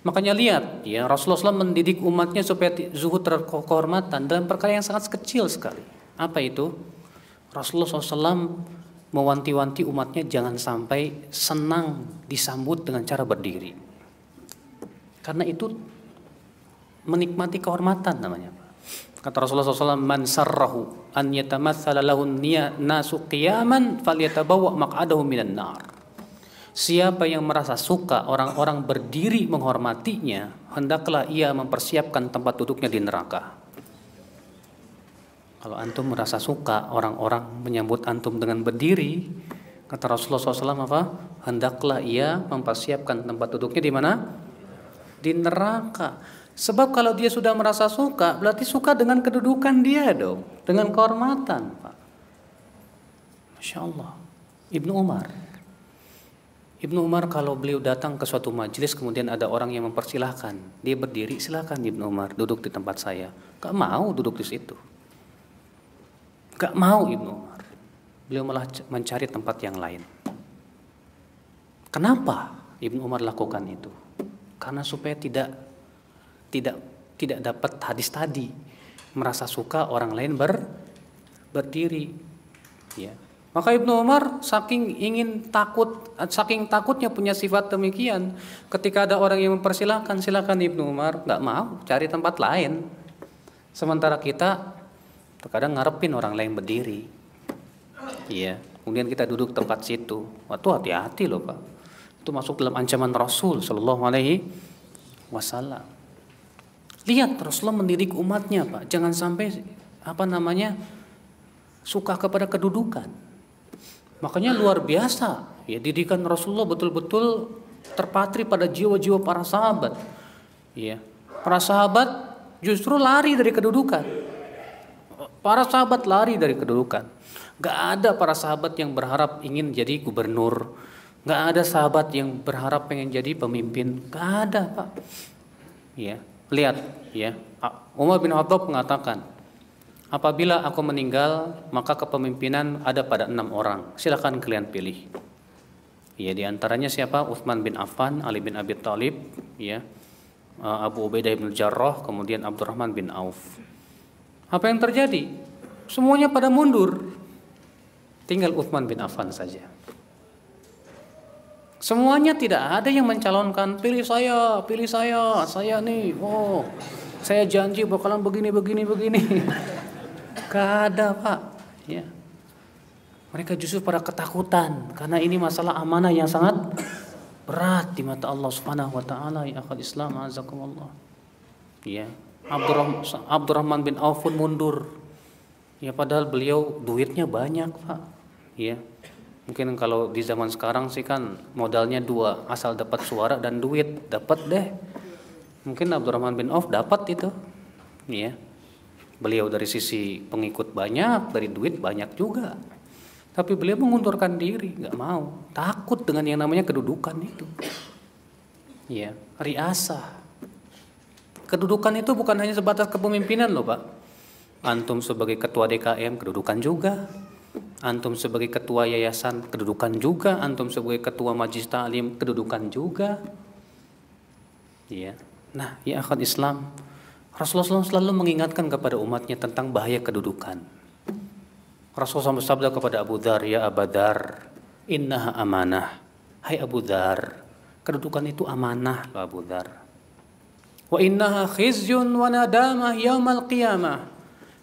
Makanya lihat, ya Rasulullah SAW mendidik umatnya supaya zuhud terhadap kehormatan dalam perkara yang sangat kecil sekali. Apa itu? Rasulullah SAW mewanti-wanti umatnya jangan sampai senang disambut dengan cara berdiri. Karena itu menikmati kehormatan namanya. Kata Rasulullah SAW, man sarrahu an yatamatsala lahu nasu qiyaman falyatabawwa maq'adahu minan nar. Siapa yang merasa suka orang-orang berdiri menghormatinya, hendaklah ia mempersiapkan tempat duduknya di neraka. Kalau antum merasa suka orang-orang menyambut antum dengan berdiri, kata Rasulullah SAW apa? Hendaklah ia mempersiapkan tempat duduknya di mana? Di neraka. Sebab kalau dia sudah merasa suka, berarti suka dengan kedudukan dia dong, dengan kehormatan, Pak. Masya Allah. Ibnu Umar kalau beliau datang ke suatu majelis kemudian ada orang yang mempersilahkan, dia berdiri, silakan Ibnu Umar duduk di tempat saya. Gak mau duduk di situ. Gak mau Ibnu Umar. Beliau malah mencari tempat yang lain. Kenapa Ibnu Umar lakukan itu? Karena supaya tidak dapat hadis tadi, merasa suka orang lain berdiri. Ya. Maka Ibnu Umar saking takutnya punya sifat demikian, ketika ada orang yang mempersilahkan, silakan Ibnu Umar, nggak mau, cari tempat lain. Sementara kita terkadang ngarepin orang lain berdiri, iya. Kemudian kita duduk tempat situ, waktu hati-hati loh Pak, itu masuk dalam ancaman Rasul Shallallahu Alaihi Wasallam. Lihat Rasulullah mendidik umatnya Pak, jangan sampai suka kepada kedudukan. Makanya luar biasa ya didikan Rasulullah betul-betul terpatri pada jiwa-jiwa para sahabat. Ya. Para sahabat justru lari dari kedudukan. Para sahabat lari dari kedudukan. Gak ada para sahabat yang berharap ingin jadi gubernur. Gak ada sahabat yang berharap pengen jadi pemimpin. Gak ada Pak. Ya. Lihat ya. Umar bin Khattab mengatakan, apabila aku meninggal, maka kepemimpinan ada pada 6 orang. Silakan kalian pilih. Ya, di antaranya siapa? Utsman bin Affan, Ali bin Abi Thalib, ya, Abu Ubaidah bin Jarrah, kemudian Abdurrahman bin Auf. Apa yang terjadi? Semuanya pada mundur. Tinggal Utsman bin Affan saja. Semuanya tidak ada yang mencalonkan, pilih saya, saya nih, saya janji bakalan begini. Gak ada Pak ya. Mereka justru pada ketakutan karena ini masalah amanah yang sangat berat di mata Allah Subhanahu wa taala. Ya akhwat Islam azakumullah. Ya, Abdurrahman bin Auf pun mundur. Ya padahal beliau duitnya banyak Pak. Ya. Mungkin kalau di zaman sekarang sih kan modalnya 2, asal dapat suara dan duit, dapat deh. Mungkin Abdurrahman bin Auf dapat itu. Ya. Beliau dari sisi pengikut banyak, dari duit banyak juga. Tapi beliau mengundurkan diri, nggak mau. Takut dengan yang namanya kedudukan itu. Ya, riasah. Kedudukan itu bukan hanya sebatas kepemimpinan loh Pak. Antum sebagai ketua DKM, kedudukan juga. Antum sebagai ketua yayasan, kedudukan juga. Antum sebagai ketua majelis ta'lim, kedudukan juga. Ya. Nah, ya akhwat Islam, Rasulullah SAW selalu mengingatkan kepada umatnya tentang bahaya kedudukan. Rasulullah SAW bersabda kepada Abu Dzar, ya Abu Dzar, innaha amanah. Hai Abu Dzar, kedudukan itu amanah loh Abu Dzar. Wa innaha khizyun wa nadamah yaumal qiyamah.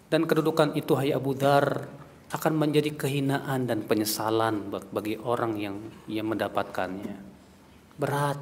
Dan kedudukan itu hai Abu Dzar akan menjadi kehinaan dan penyesalan bagi orang yang mendapatkannya. Berat.